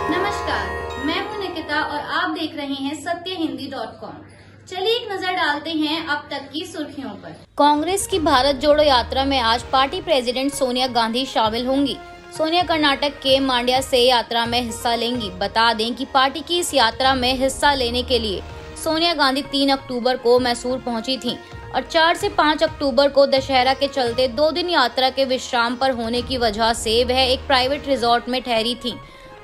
नमस्कार, मैं हूं निकिता और आप देख रहे हैं सत्यहिंदी.com। चलिए एक नजर डालते हैं अब तक की सुर्खियों पर। कांग्रेस की भारत जोड़ो यात्रा में आज पार्टी प्रेसिडेंट सोनिया गांधी शामिल होंगी। सोनिया कर्नाटक के मांड्या से यात्रा में हिस्सा लेंगी। बता दें कि पार्टी की इस यात्रा में हिस्सा लेने के लिए सोनिया गांधी 3 अक्टूबर को मैसूर पहुंची थीं और 4 से 5 अक्टूबर को दशहरा के चलते 2 दिन यात्रा के विश्राम पर होने की वजह से वह एक प्राइवेट रिजॉर्ट में ठहरी थीं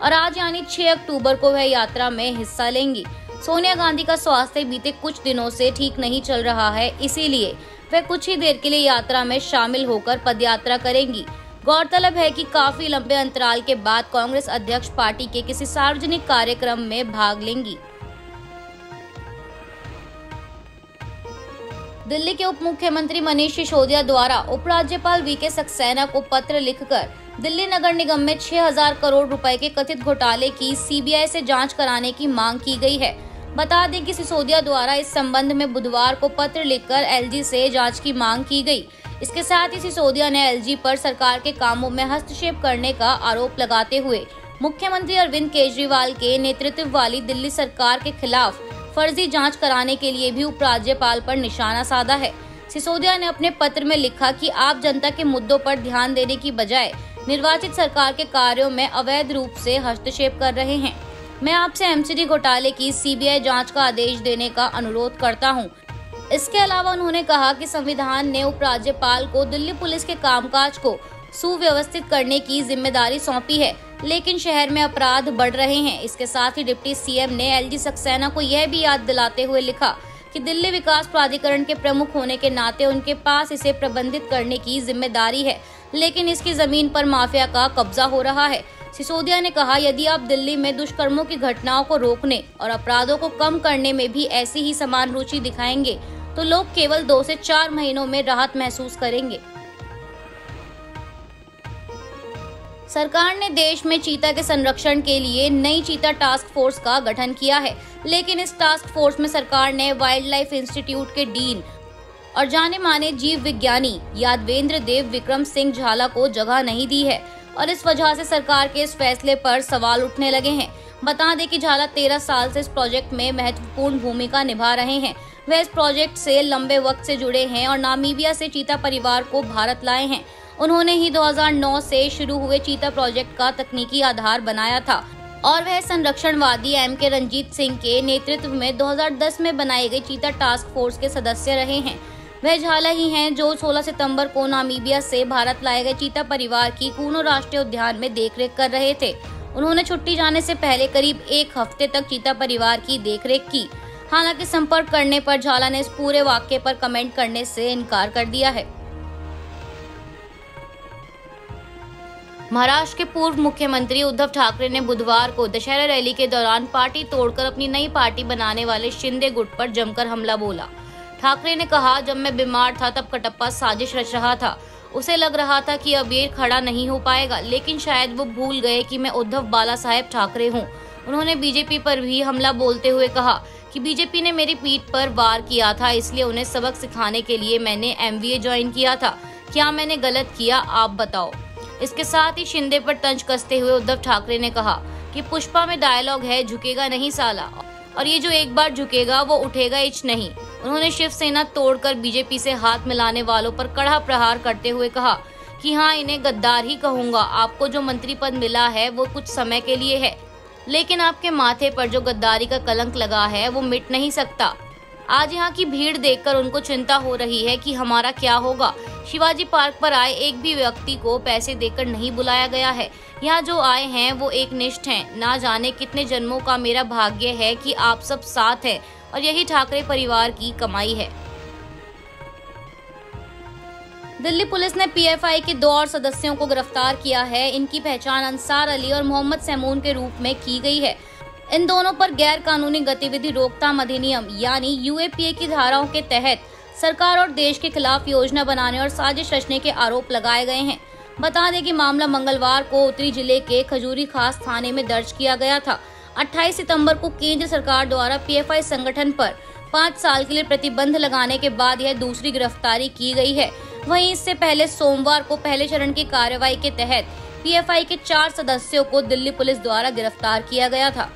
और आज यानी 6 अक्टूबर को वह यात्रा में हिस्सा लेंगी। सोनिया गांधी का स्वास्थ्य बीते कुछ दिनों से ठीक नहीं चल रहा है, इसीलिए वह कुछ ही देर के लिए यात्रा में शामिल होकर पदयात्रा करेंगी। गौरतलब है कि काफी लंबे अंतराल के बाद कांग्रेस अध्यक्ष पार्टी के किसी सार्वजनिक कार्यक्रम में भाग लेंगी। दिल्ली के उप मुख्यमंत्री मनीष सिसोदिया द्वारा उपराज्यपाल वीके सक्सेना को पत्र लिखकर दिल्ली नगर निगम में 6,000 करोड़ रुपए के कथित घोटाले की सीबीआई से जांच कराने की मांग की गई है। बता दें कि सिसोदिया द्वारा इस संबंध में बुधवार को पत्र लिखकर एलजी से जांच की मांग की गई। इसके साथ ही सिसोदिया ने एलजी पर सरकार के कामों में हस्तक्षेप करने का आरोप लगाते हुए मुख्यमंत्री अरविंद केजरीवाल के नेतृत्व वाली दिल्ली सरकार के खिलाफ फर्जी जांच कराने के लिए भी उपराज्यपाल पर निशाना साधा है। सिसोदिया ने अपने पत्र में लिखा कि आप जनता के मुद्दों पर ध्यान देने की बजाय निर्वाचित सरकार के कार्यों में अवैध रूप से हस्तक्षेप कर रहे हैं। मैं आपसे एमसीडी घोटाले की सीबीआई जांच का आदेश देने का अनुरोध करता हूं। इसके अलावा उन्होंने कहा कि संविधान ने उपराज्यपाल को दिल्ली पुलिस के कामकाज को सुव्यवस्थित करने की जिम्मेदारी सौंपी है, लेकिन शहर में अपराध बढ़ रहे हैं। इसके साथ ही डिप्टी सीएम ने एलजी सक्सेना को यह भी याद दिलाते हुए लिखा कि दिल्ली विकास प्राधिकरण के प्रमुख होने के नाते उनके पास इसे प्रबंधित करने की जिम्मेदारी है, लेकिन इसकी जमीन पर माफिया का कब्जा हो रहा है। सिसोदिया ने कहा, यदि आप दिल्ली में दुष्कर्मों की घटनाओं को रोकने और अपराधों को कम करने में भी ऐसी ही समान रुचि दिखाएंगे तो लोग केवल 2 से 4 महीनों में राहत महसूस करेंगे। सरकार ने देश में चीता के संरक्षण के लिए नई चीता टास्क फोर्स का गठन किया है, लेकिन इस टास्क फोर्स में सरकार ने वाइल्ड लाइफ इंस्टीट्यूट के डीन और जाने माने जीव विज्ञानी यादवेंद्र देव विक्रम सिंह झाला को जगह नहीं दी है और इस वजह से सरकार के इस फैसले पर सवाल उठने लगे हैं। बता दें कि झाला 13 साल से इस प्रोजेक्ट में महत्वपूर्ण भूमिका निभा रहे हैं। वह इस प्रोजेक्ट से लंबे वक्त से जुड़े हैं और नामीबिया से चीता परिवार को भारत लाए हैं। उन्होंने ही 2009 से शुरू हुए चीता प्रोजेक्ट का तकनीकी आधार बनाया था और वह संरक्षणवादी एमके रंजीत सिंह के नेतृत्व में 2010 में बनाई गई चीता टास्क फोर्स के सदस्य रहे हैं। वह झाला ही हैं जो 16 सितंबर को नामीबिया से भारत लाए गए चीता परिवार की कूनो राष्ट्रीय उद्यान में देखरेख कर रहे थे। उन्होंने छुट्टी जाने से पहले करीब 1 हफ्ते तक चीता परिवार की देखरेख की। हालांकि संपर्क करने पर झाला ने इस पूरे वाकये पर कमेंट करने से इनकार कर दिया है। महाराष्ट्र के पूर्व मुख्यमंत्री उद्धव ठाकरे ने बुधवार को दशहरा रैली के दौरान पार्टी तोड़कर अपनी नई पार्टी बनाने वाले शिंदे गुट पर जमकर हमला बोला। ठाकरे ने कहा, जब मैं बीमार था तब कटप्पा साजिश रच रहा था। उसे लग रहा था कि अब ये खड़ा नहीं हो पाएगा, लेकिन शायद वो भूल गए कि मैं उद्धव बाला साहेब ठाकरे हूँ। उन्होंने बीजेपी पर भी हमला बोलते हुए कहा कि बीजेपी ने मेरी पीठ पर वार किया था, इसलिए उन्हें सबक सिखाने के लिए मैंने MBA ज्वाइन किया था। क्या मैंने गलत किया, आप बताओ। इसके साथ ही शिंदे पर तंज कसते हुए उद्धव ठाकरे ने कहा कि पुष्पा में डायलॉग है, झुकेगा नहीं साला, और ये जो एक बार झुकेगा वो उठेगा इच नहीं। उन्होंने शिवसेना तोड़कर बीजेपी से हाथ मिलाने वालों पर कड़ा प्रहार करते हुए कहा कि हाँ, इन्हें गद्दार ही कहूंगा। आपको जो मंत्री पद मिला है वो कुछ समय के लिए है, लेकिन आपके माथे पर जो गद्दारी का कलंक लगा है वो मिट नहीं सकता। आज यहाँ की भीड़ देखकर उनको चिंता हो रही है कि हमारा क्या होगा। शिवाजी पार्क पर आए एक भी व्यक्ति को पैसे देकर नहीं बुलाया गया है। यहाँ जो आए हैं वो एक निष्ठ हैं। ना जाने कितने जन्मों का मेरा भाग्य है कि आप सब साथ हैं और यही ठाकरे परिवार की कमाई है। दिल्ली पुलिस ने पीएफआई के 2 और सदस्यों को गिरफ्तार किया है। इनकी पहचान अंसार अली और मोहम्मद सैमून के रूप में की गई है। इन दोनों पर गैर कानूनी गतिविधि रोकथाम अधिनियम यानी यूएपीए की धाराओं के तहत सरकार और देश के खिलाफ योजना बनाने और साजिश रचने के आरोप लगाए गए हैं। बता दें कि मामला मंगलवार को उत्तरी जिले के खजूरी खास थाने में दर्ज किया गया था। 28 सितंबर को केंद्र सरकार द्वारा पीएफआई संगठन पर 5 साल के लिए प्रतिबंध लगाने के बाद यह दूसरी गिरफ्तारी की गई है। वहीं इससे पहले सोमवार को पहले चरण की कार्रवाई के तहत PFI के 4 सदस्यों को दिल्ली पुलिस द्वारा गिरफ्तार किया गया था।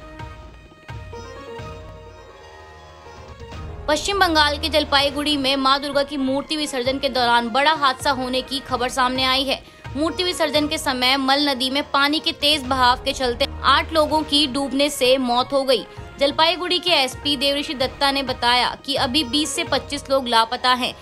पश्चिम बंगाल के जलपाईगुड़ी में मां दुर्गा की मूर्ति विसर्जन के दौरान बड़ा हादसा होने की खबर सामने आई है। मूर्ति विसर्जन के समय मल नदी में पानी के तेज बहाव के चलते 8 लोगों की डूबने से मौत हो गई। जलपाईगुड़ी के SP देवऋषि दत्ता ने बताया कि अभी 20 से 25 लोग लापता हैं।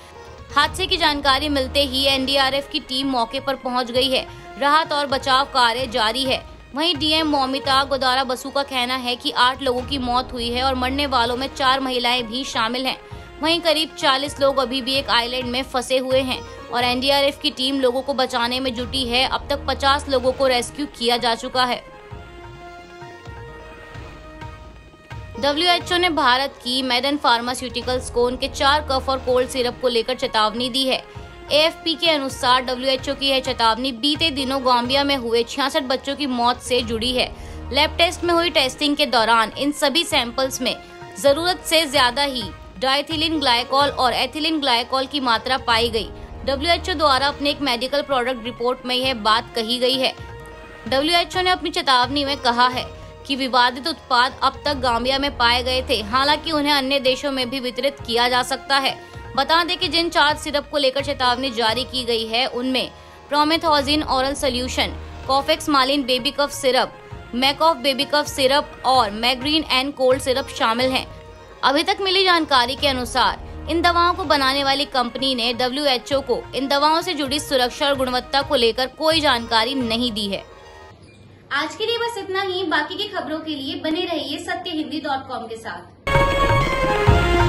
हादसे की जानकारी मिलते ही NDRF की टीम मौके पर पहुंच गई है। राहत और बचाव कार्य जारी है। वहीं DM मौमिता गोदारा बसु का कहना है कि 8 लोगों की मौत हुई है और मरने वालों में 4 महिलाएं भी शामिल हैं। वहीं करीब 40 लोग अभी भी एक आइलैंड में फंसे हुए हैं और NDRF की टीम लोगों को बचाने में जुटी है। अब तक 50 लोगों को रेस्क्यू किया जा चुका है। WHO ने भारत की मैडन फार्मास्यूटिकल्स को उनके 4 कफ और कोल्ड सिरप को लेकर चेतावनी दी है। AFP के अनुसार WHO की यह चेतावनी बीते दिनों गाम्बिया में हुए 66 बच्चों की मौत से जुड़ी है। लैब टेस्ट में हुई टेस्टिंग के दौरान इन सभी सैंपल्स में जरूरत से ज्यादा ही डाइथिलीन ग्लाइकॉल और एथिलीन ग्लाइकॉल की मात्रा पाई गई। WHO द्वारा अपने एक मेडिकल प्रोडक्ट रिपोर्ट में यह बात कही गई है। WHO ने अपनी चेतावनी में कहा है कि विवादित उत्पाद अब तक गाम्बिया में पाए गए थे, हालांकि उन्हें अन्य देशों में भी वितरित किया जा सकता है। बता दें कि जिन 4 सिरप को लेकर चेतावनी जारी की गई है उनमें प्रोमेथाजिन ओरल सोल्यूशन, कॉफेक्स मालिन बेबी कफ सिरप, मैकॉफ बेबी कफ सिरप और मैग्रीन एंड कोल्ड सिरप शामिल हैं। अभी तक मिली जानकारी के अनुसार इन दवाओं को बनाने वाली कंपनी ने WHO को इन दवाओं से जुड़ी सुरक्षा और गुणवत्ता को लेकर कोई जानकारी नहीं दी है। आज के लिए बस इतना ही। बाकी की खबरों के लिए बने रहिए सत्यहिंदी.com के साथ।